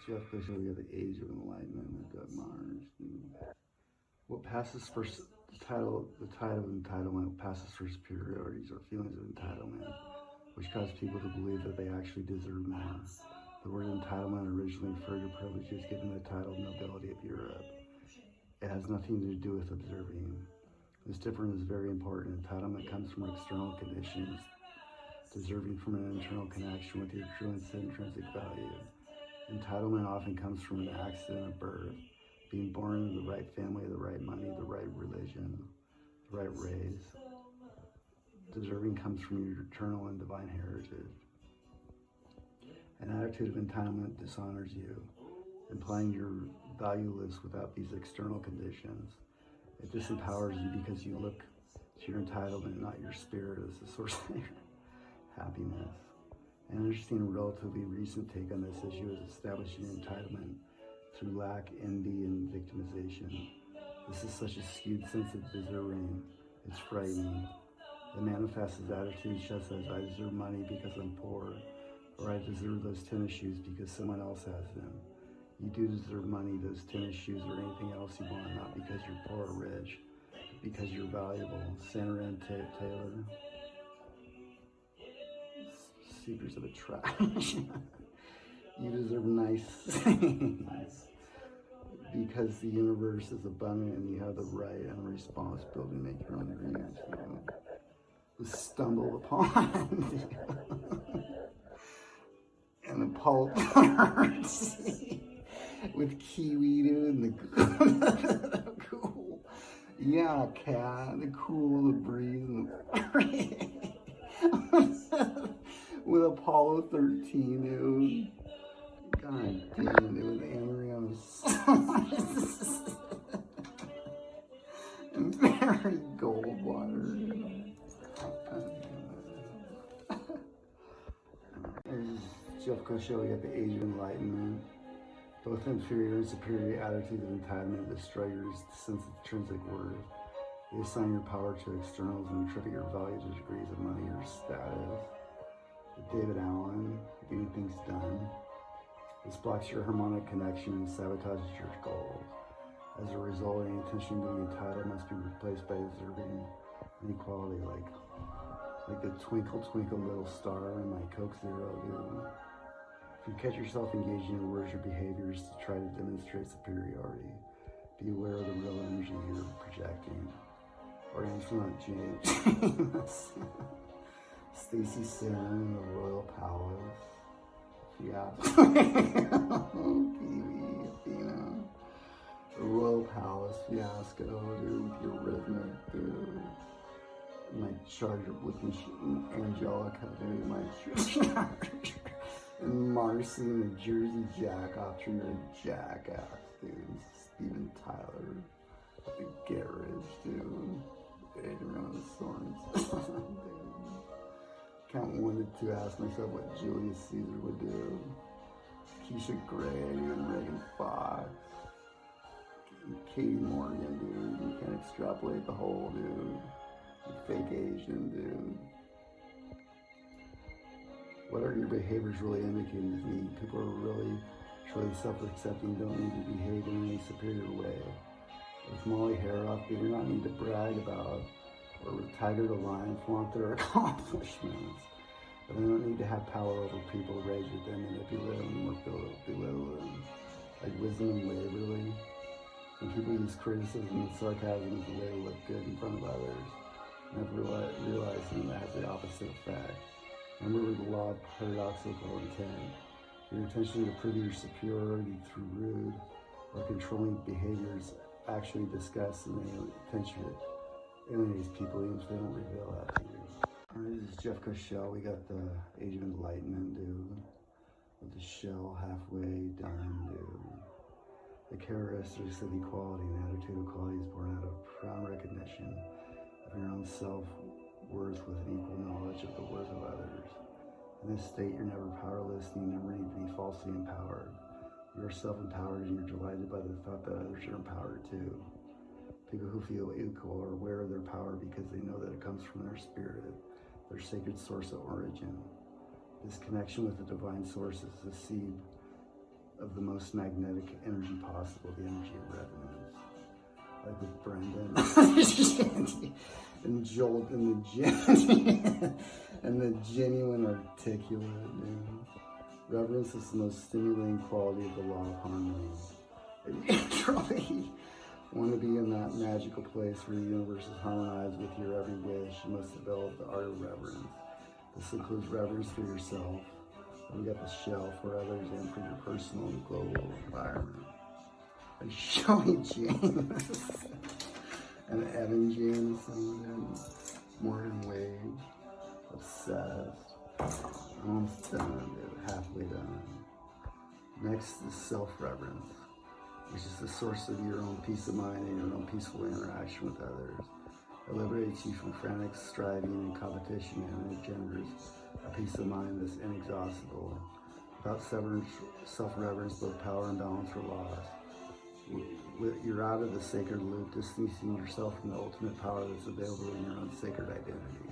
Jeffcochell, we got the Age of Enlightenment with Doug Mars. What passes for the tide of entitlement passes for superiorities or feelings of entitlement, which cause people to believe that they actually deserve more. The word entitlement originally referred to privileges given the title nobility of Europe. It has nothing to do with observing. This difference is very important. Entitlement comes from external conditions, deserving from an internal connection with your true intrinsic value. Entitlement often comes from an accident of birth, being born into the right family, the right money, the right religion, the right race. Deserving comes from your eternal and divine heritage. An attitude of entitlement dishonors you, implying you're valueless without these external conditions. It disempowers you because you look to your entitlement, not your spirit, as the source of your happiness. An interesting and relatively recent take on this issue is establishing entitlement through lack, envy, and victimization. This is such a skewed sense of deserving. It's frightening. It manifests as attitudes such as, I deserve money because I'm poor, or I deserve those tennis shoes because someone else has them. You do deserve money, those tennis shoes, or anything else you want, not because you're poor or rich, but because you're valuable. Sandra Ann Taylor. Secrets of Attraction. You deserve nice things because the universe is abundant and you have the right and responsibility to make your own dreams. Stumble upon and the pulp with kiwi, dude, and the cool, yeah, cat, the cool, the breeze, and the with Apollo 13, dude. God damn it, with Amory on his and Barry Goldwater. There's Jeffcochell, we got the Age of Enlightenment. Both inferior and superior attitudes of entitlement destroy your sense of intrinsic worth. They assign your power to externals and attribute your value to degrees of money or status. David Allen, getting things done. This blocks your harmonic connection and sabotages your goals. As a result, any attention to being entitled must be replaced by deserving and equality, like the twinkle, twinkle little star in my Coke Zero, dude. If you catch yourself engaging in words or behaviors to try to demonstrate superiority, be aware of the real energy you're projecting. Or answer not James. Stacy Sin in the Royal Palace. Fiasco. Kiwi, Athena. The Royal Palace fiasco, dude, with your rhythmic, dude. My charger with Angelica, dude. My charger. And Marcy and the Jersey Jack after you're a jackass, dude. Steven Tyler. The Garage, dude. Adrian Sorens. Can't wanted to ask myself what Julius Caesar would do. Keisha Gray and Megan Fox. Katie Morgan, dude. You can't extrapolate the whole, dude. You fake Asian, dude. What are your behaviors really indicating to me? People are really truly self-accepting, don't need to behave in any superior way. With Molly Haroff, they do not need to brag about or with Tiger to line flaunt their accomplishments. But they don't need to have power over people, rage at them, manipulate them, or belittle them. Like Wisdom and Waverly. When people use criticism and sarcasm as a way to look good in front of others, never realizing that has the opposite effect. Remember the law of paradoxical intent. Your intention to prove your superiority through rude or controlling behaviors actually disgusts and alienates people even if they don't reveal that to you. Alright, this is Jeffcochell. We got the Age of Enlightenment, dude. With the shell halfway done, dude. The characteristics of equality and attitude of equality is born out of profound recognition of your own self-worth with an equal knowledge of the worth of others. In this state, you're never powerless and you never need to be falsely empowered. You are self-empowered and you're delighted by the thought that others are empowered too. People who feel equal are aware of their power because they know that it comes from their spirit, their sacred source of origin. This connection with the divine source is the seed of the most magnetic energy possible, the energy of resonance. Like with Brendan and Jolt and the genuine articulate, dude. Reverence is the most stimulating quality of the law of harmony. If you truly want to be in that magical place where the universe is harmonized with your every wish, you must develop the art of reverence. This includes reverence for yourself. We got the shelf for others and for your personal and global environment. And Shelly James and Evan Jameson and Morgan Wade. Obsessed. I'm almost done, dude. Halfway done. Next is self-reverence, which is the source of your own peace of mind and your own peaceful interaction with others. It liberates you from frantic striving and competition and engenders a peace of mind that's inexhaustible. Without self-reverence, both power and balance are lost. You're out of the sacred loop, distancing yourself from the ultimate power that's available in your own sacred identity.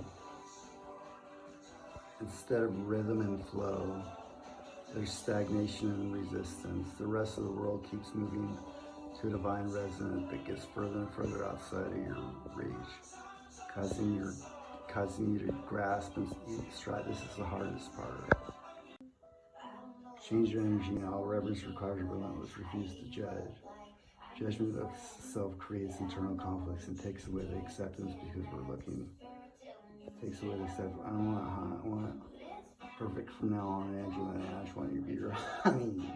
Instead of rhythm and flow, there's stagnation and resistance. The rest of the world keeps moving to a divine resonance that gets further and further outside of your reach, causing you to grasp and stride. This is the hardest part. Change your energy now. Reverence requires a relentless refuse to judge. Judgment of self creates internal conflicts and takes away the acceptance because we're looking. Takes away the acceptance. I don't want, I want perfect from now on, Angela, and I just want you to be your honey.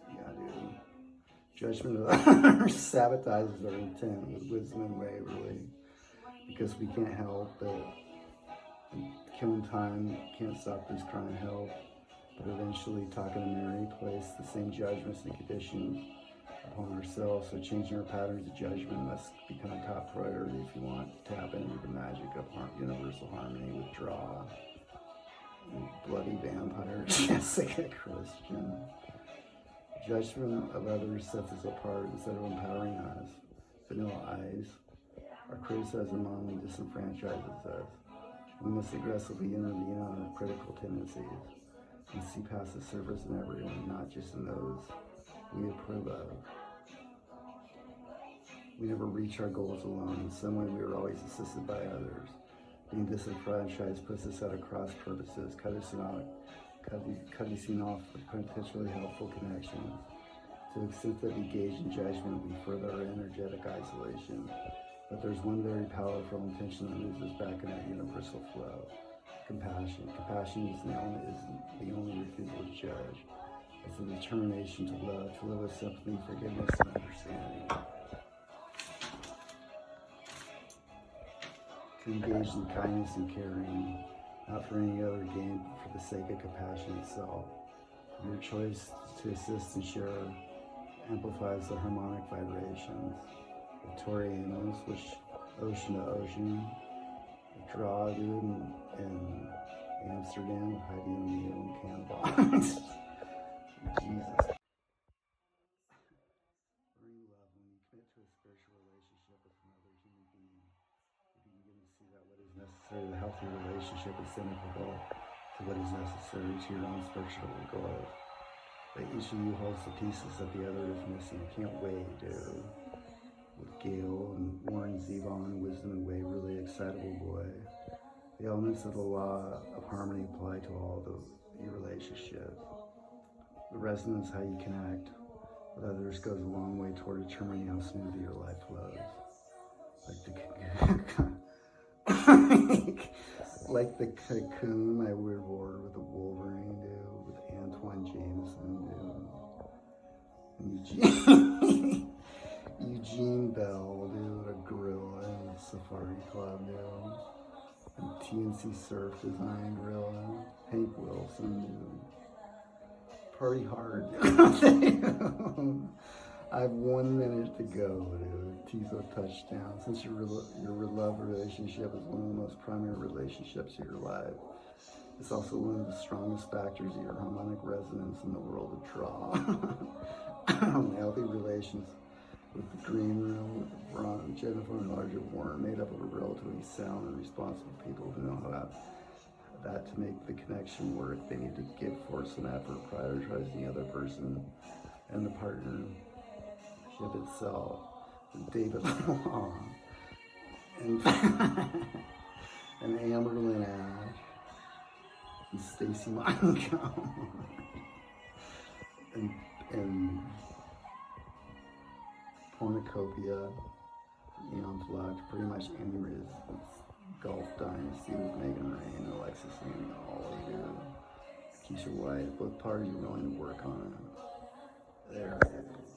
Yeah, dude. Judgment of others sabotages our intent with wisdom and waverly, because we can't help but killing time, can't stop this crying help, but eventually talking to Mary place the same judgments and conditions upon ourselves. So changing our patterns of judgment must become a top priority if you want to tap into the magic of universal harmony. Withdraw. Bloody vampire, Jessica Christian. Judgment of others sets us apart instead of empowering us. Vanilla Eyes. Our criticism only disenfranchises us. We must aggressively intervene on our critical tendencies and see past the surface in everyone, not just in those we approve of. We never reach our goals alone. In some way, we are always assisted by others. Being disenfranchised puts us at a cross purposes, cutting off the potentially helpful connections. To the extent that we engage in judgment, we further our energetic isolation. But there's one very powerful intention that moves us back in that universal flow. Compassion. Compassion isn't the only refusal to judge. It's a determination to live with sympathy, forgiveness, and understanding. To engage in kindness and caring, not for any other gain, but for the sake of compassion itself. Your choice to assist and share amplifies the harmonic vibrations. Victoria Amos, which ocean to ocean, draw, dude, in Amsterdam with Heidi O'Neill and Cannabis. Jesus. Bring love when you commit to a spiritual relationship with another human being. If you begin to see that what is necessary to a healthy relationship is identical to what is necessary to your own spiritual goals. But each of you holds the pieces that the other is missing. I can't wait, dude. With Gail and Warren Zevon, Wisdom and Waverly, Excitable Boy. The elements of the law of harmony apply to all your relationships. The resonance, how you connect with others, goes a long way toward determining how smoothly your life flows. Like the cocoon, my weird border with a Wolverine, dude, with Antoine Jameson, dude. Eugene Bell, dude, a gorilla in the Safari Club, dude. And TNC Surf Design gorilla. Hank Wilson, dude. Party hard, dude. I have 1 minute to go, dude. Tizo touchdown. Since your love relationship is one of the most primary relationships of your life, it's also one of the strongest factors of your harmonic resonance in the world of draw. Healthy relations with the green room, with Ron, Jennifer, and Larger Warren, made up of a relatively sound and responsible people who know how that to make the connection work, they need to give force and effort, prioritize the other person and the partnership itself. David Long and, and Amberlynn Ash and Stacey Montgomery and Pornocopia, Eon Flux, pretty much any resistance. Golf Dynasty with Megan Ray and Alexis and Ollie, Keisha White, both parties are willing to work on it. There.